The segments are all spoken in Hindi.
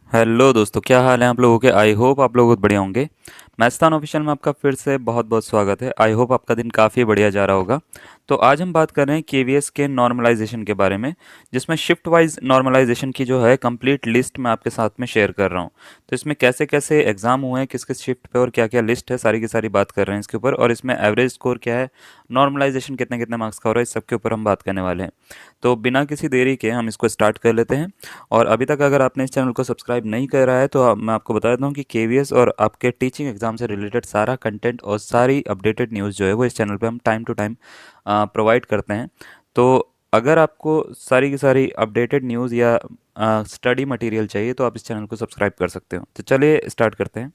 हेलो दोस्तों, क्या हाल है आप लोगों के। आई होप आप लोग बहुत बढ़िया होंगे। मैस्तान ऑफिशियल में आपका फिर से बहुत बहुत स्वागत है। आई होप आपका दिन काफ़ी बढ़िया जा रहा होगा। तो आज हम बात कर रहे हैं केवीएस के नॉर्मलाइजेशन के बारे में, जिसमें शिफ्ट वाइज नॉर्मलाइजेशन की जो है कंप्लीट लिस्ट मैं आपके साथ में शेयर कर रहा हूँ। तो इसमें कैसे कैसे एग्जाम हुए हैं, किस किस शिफ्ट पे और क्या क्या लिस्ट है, सारी की सारी बात कर रहे हैं इसके ऊपर। और इसमें एवरेज स्कोर क्या है, नॉर्मलाइजेशन कितने कितने मार्क्स का हो रहा है, इस सब के ऊपर हम बात करने वाले हैं। तो बिना किसी देरी के हम इसको स्टार्ट कर लेते हैं। और अभी तक अगर आपने इस चैनल को सब्सक्राइब नहीं करा है तो मैं आपको बता देता हूँ कि केवीएस और आपके टीचिंग एग्जाम से रिलेटेड सारा कंटेंट और सारी अपडेटेड न्यूज़ जो है वो इस चैनल पे हम टाइम टू टाइम प्रोवाइड करते हैं। तो अगर आपको सारी की सारी अपडेटेड न्यूज़ या स्टडी मटेरियल चाहिए तो आप इस चैनल को सब्सक्राइब कर सकते हो। तो चलिए स्टार्ट करते हैं।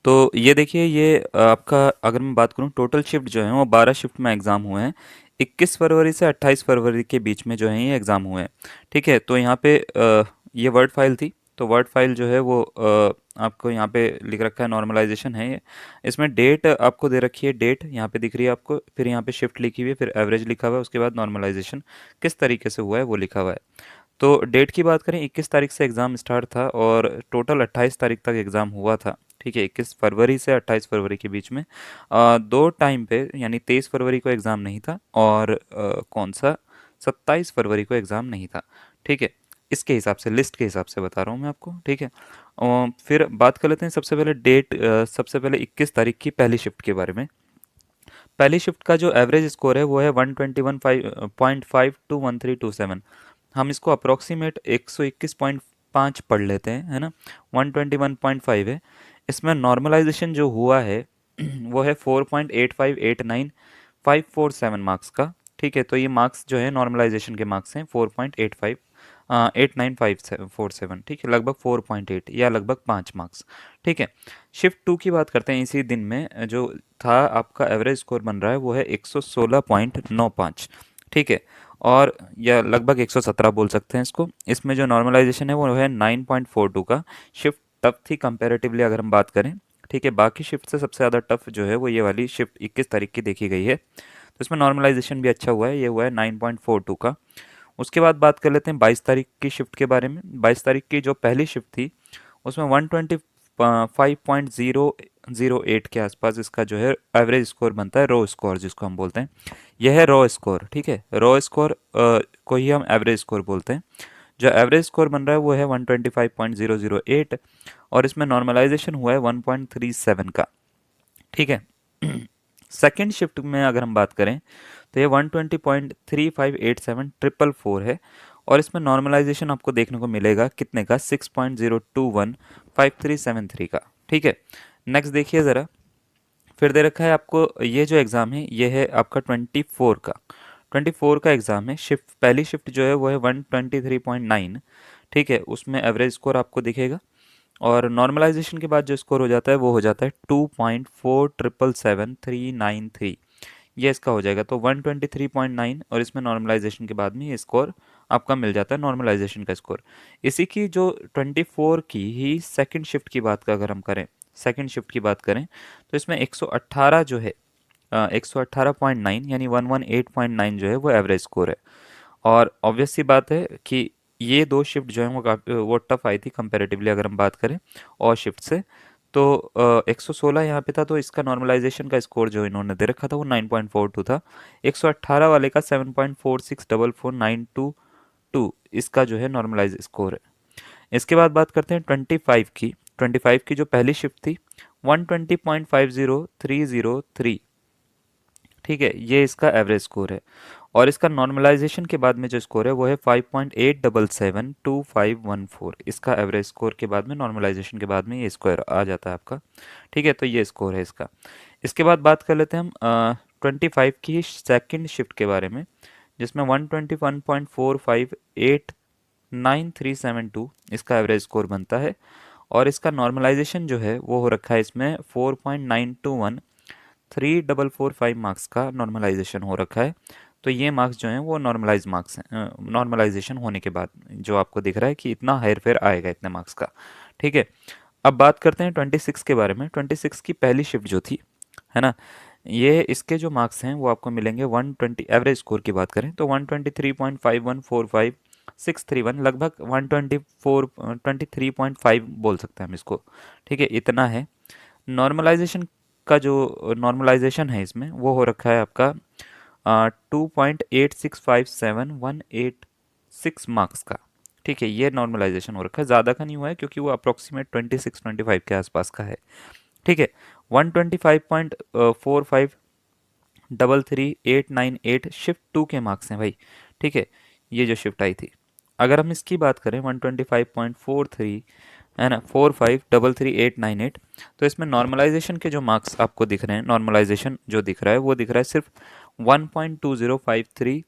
तो ये देखिए, ये आपका अगर मैं बात करूँ, टोटल शिफ्ट जो है वो 12 शिफ्ट में एग्ज़ाम हुए हैं। 21 फरवरी से 28 फरवरी के बीच में जो है ये एग्ज़ाम हुए हैं। ठीक है, तो यहाँ पे ये वर्ड फाइल थी। तो वर्ड फाइल जो है वो आपको यहाँ पे लिख रखा है, नॉर्मलाइजेशन है ये। इसमें डेट आपको दे रखी है, डेट यहाँ पे दिख रही है आपको, फिर यहाँ पे शिफ्ट लिखी हुई है, फिर एवरेज लिखा हुआ है, उसके बाद नॉर्मलाइजेशन किस तरीके से हुआ है वो लिखा हुआ है। तो डेट की बात करें, 21 तारीख से एग्ज़ाम स्टार्ट था और टोटल 28 तारीख तक एग्ज़ाम हुआ था। ठीक है, 21 फरवरी से 28 फरवरी के बीच में दो टाइम पे, यानी 23 फरवरी को एग्ज़ाम नहीं था और कौन सा 27 फरवरी को एग्ज़ाम नहीं था। ठीक है, इसके हिसाब से, लिस्ट के हिसाब से बता रहा हूँ मैं आपको। ठीक है, फिर बात कर लेते हैं सबसे पहले डेट, सबसे पहले 21 तारीख की पहली शिफ्ट के बारे में। पहली शिफ्ट का जो एवरेज स्कोर है वो है 121.5 टू 1327। हम इसको अप्रोक्सीमेट 121.5 पढ़ लेते हैं, है ना। 121.5 है। इसमें नॉर्मलाइजेशन जो हुआ है वो है 4.8589 547 मार्क्स का। ठीक है, तो ये मार्क्स जो है नॉर्मलाइजेशन के मार्क्स हैं 4.85 89547। ठीक है, लगभग 4.8 या लगभग 5 मार्क्स। ठीक है, शिफ्ट टू की बात करते हैं। इसी दिन में जो था आपका एवरेज स्कोर बन रहा है वो है 116.95। ठीक है, और या लगभग 117 बोल सकते हैं इसको। इसमें जो नॉर्मलाइजेशन है वो है 9.42 का। शिफ्ट टफ थी कंपैरेटिवली अगर हम बात करें। ठीक है, बाकी शिफ्ट से सबसे ज़्यादा टफ जो है वो ये वाली शिफ्ट 21 तारीख की देखी गई है। तो इसमें नॉर्मलाइजेशन भी अच्छा हुआ है, ये हुआ है 9.42 का। उसके बाद बात कर लेते हैं 22 तारीख की शिफ्ट के बारे में। 22 तारीख की जो पहली शिफ्ट थी उसमें 125.008 के आसपास इसका जो है एवरेज स्कोर बनता है, रो स्कोर जिसको हम बोलते हैं। यह है रो स्कोर। ठीक है, रो स्कोर को ही हम एवरेज स्कोर बोलते हैं। जो एवरेज स्कोर बन रहा है वो है 125.008 और इसमें नॉर्मलाइजेशन हुआ है 1.37 का। ठीक है, सेकेंड शिफ्ट में अगर हम बात करें तो ये 120.3587 444 है और इसमें नॉर्मलाइजेशन आपको देखने को मिलेगा कितने का, 6.0215373 का। ठीक है, नेक्स्ट देखिए ज़रा। फिर दे रखा है आपको, ये जो एग्ज़ाम है ये है आपका 24 का एग्ज़ाम है। शिफ्ट पहली शिफ्ट जो है वो है 123.9। ठीक है, उसमें एवरेज स्कोर आपको दिखेगा और नॉर्मलाइजेशन के बाद जो स्कोर हो जाता है वो हो जाता है 2.477393। ये इसका हो जाएगा, तो 123.9 और इसमें नॉर्मलाइजेशन के बाद में ये स्कोर आपका मिल जाता है, नॉर्मलाइजेशन का स्कोर। इसी की जो 24 की ही सेकंड शिफ्ट की बात का अगर हम करें, सेकंड शिफ्ट की बात करें तो इसमें 118 जो है, 118.9 यानी 118.9 जो है वो एवरेज स्कोर है। और ऑब्वियस सी बात है कि ये दो शिफ्ट जो है वो काफ़ी वो टफ आई थी कंपैरेटिवली अगर हम बात करें और शिफ्ट से। तो 116 यहाँ पे था, तो इसका नॉर्मलाइजेशन का स्कोर जो इन्होंने दे रखा था वो 9.42 था। 118 वाले का 7.464492 इसका जो है नॉर्मलाइज स्कोर है। इसके बाद बात करते हैं 25 की। 25 की जो पहली शिफ्ट थी 120.50303। ठीक है, ये इसका एवरेज स्कोर है और इसका नॉर्मलाइजेशन के बाद में जो स्कोर है वो है 5.8772514। इसका एवरेज स्कोर के बाद में, नॉर्मलाइजेशन के बाद में ये स्कोर आ जाता है आपका। ठीक है, तो ये स्कोर है इसका। इसके बाद बात कर लेते हैं हम 25 की सेकंड शिफ्ट के बारे में, जिसमें 121.4589372 इसका एवरेज स्कोर बनता है और इसका नॉर्मलाइजेशन जो है वो हो रखा है इसमें 4.921345 मार्क्स का नॉर्मलाइजेशन हो रखा है। तो ये मार्क्स जो हैं वो नॉर्मलाइज मार्क्स हैं, नॉर्मलाइजेशन होने के बाद जो आपको दिख रहा है कि इतना हेर फेर आएगा इतने मार्क्स का। ठीक है, अब बात करते हैं 26 के बारे में। 26 की पहली शिफ्ट जो थी, है ना, ये इसके जो मार्क्स हैं वो आपको मिलेंगे 120। एवरेज स्कोर की बात करें तो 123.5145 631 लगभग 124 23.5 बोल सकते हैं हम इसको। ठीक है, इतना है। नॉर्मलाइजेशन का जो नॉर्मलाइजेशन है इसमें वो हो रखा है आपका 2.8657 186 मार्क्स का। ठीक है, ये नॉर्मलाइजेशन हो रखा है, ज़्यादा का नहीं हुआ है क्योंकि वो अप्रोक्सीमेट 26-25 के आसपास का है। ठीक है, 125.45 शिफ्ट 2 के मार्क्स हैं भाई। ठीक है, ये जो शिफ्ट आई थी, अगर हम इसकी बात करें 125.43 है ना, 4533,898, तो इसमें नॉर्मलाइजेशन के जो मार्क्स आपको दिख रहे हैं, नॉर्मलाइजेशन जो दिख रहा है वो दिख रहा है सिर्फ 1.2053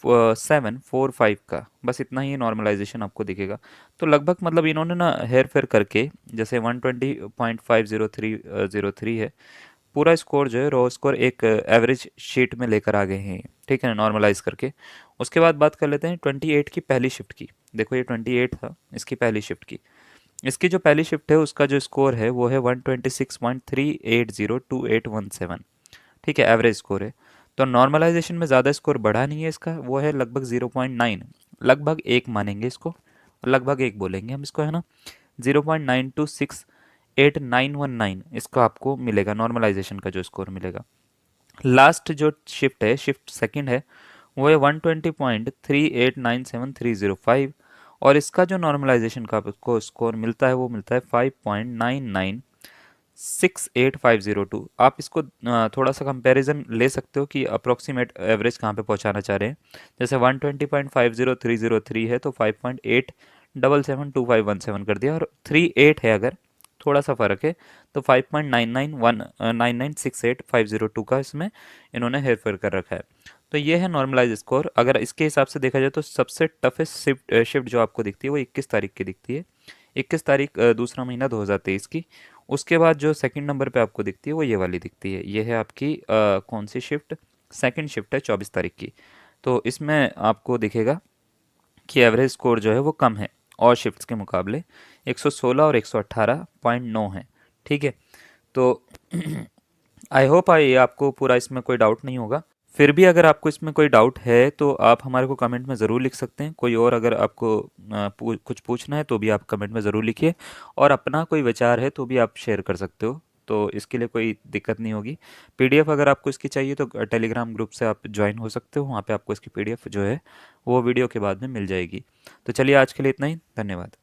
745 का, बस इतना ही नॉर्मलाइजेशन आपको दिखेगा। तो लगभग मतलब इन्होंने ना हेर फेर करके, जैसे 120.50303 है, पूरा स्कोर जो है रो स्कोर एक एवरेज शीट में लेकर आ गए हैं। ठीक है ना, नॉर्मलाइज करके। उसके बाद बात कर लेते हैं 28 की पहली शिफ्ट की। देखो ये 28 था, इसकी पहली शिफ्ट की। इसकी जो पहली शिफ्ट है उसका जो स्कोर है वो है 126.3802817। ठीक है, एवरेज स्कोर है। तो नॉर्मलाइजेशन में ज़्यादा स्कोर बढ़ा नहीं है इसका, वो है लगभग 0.9, लगभग एक मानेंगे इसको, लगभग एक बोलेंगे हम इसको, है ना। 0.9268 919 इसका आपको मिलेगा, नॉर्मलाइजेशन का जो स्कोर मिलेगा। लास्ट जो शिफ्ट है, शिफ्ट सेकंड है, वो है 120.389730 और इसका जो नॉर्मलाइजेशन का आपको स्कोर मिलता है वो मिलता है 5.9968 502। आप इसको थोड़ा सा कंपैरिजन ले सकते हो कि अप्रोक्सीमेट एवरेज कहाँ पे पहुँचाना चाह रहे हैं। जैसे 120.50303 है तो 5.8772517 कर दिया, और 38 है अगर, थोड़ा सा फ़र्क है, तो 5.996502 का इसमें इन्होंने हेर फेर कर रखा है। तो ये है नॉर्मलाइज स्कोर। अगर इसके हिसाब से देखा जाए तो सबसे टफेस्ट शिफ्ट शिफ्ट जो आपको दिखती है वो 21 तारीख की दिखती है। 21 तारीख दूसरा महीना 2023 की। उसके बाद जो सेकंड नंबर पे आपको दिखती है वो ये वाली दिखती है। ये है आपकी कौन सी शिफ्ट, सेकंड शिफ्ट है 24 तारीख की। तो इसमें आपको दिखेगा कि एवरेज स्कोर जो है वो कम है और शिफ्ट्स के मुकाबले, 116 और 118.9 है। ठीक है, तो आई होप आई आपको पूरा इसमें कोई डाउट नहीं होगा। फिर भी अगर आपको इसमें कोई डाउट है तो आप हमारे को कमेंट में ज़रूर लिख सकते हैं। कोई और अगर आपको कुछ पूछना है तो भी आप कमेंट में ज़रूर लिखिए, और अपना कोई विचार है तो भी आप शेयर कर सकते हो, तो इसके लिए कोई दिक्कत नहीं होगी। पीडीएफ अगर आपको इसकी चाहिए तो टेलीग्राम ग्रुप से आप ज्वाइन हो सकते हो, वहाँ पे आपको इसकी पीडीएफ जो है वो वीडियो के बाद में मिल जाएगी। तो चलिए आज के लिए इतना ही, धन्यवाद।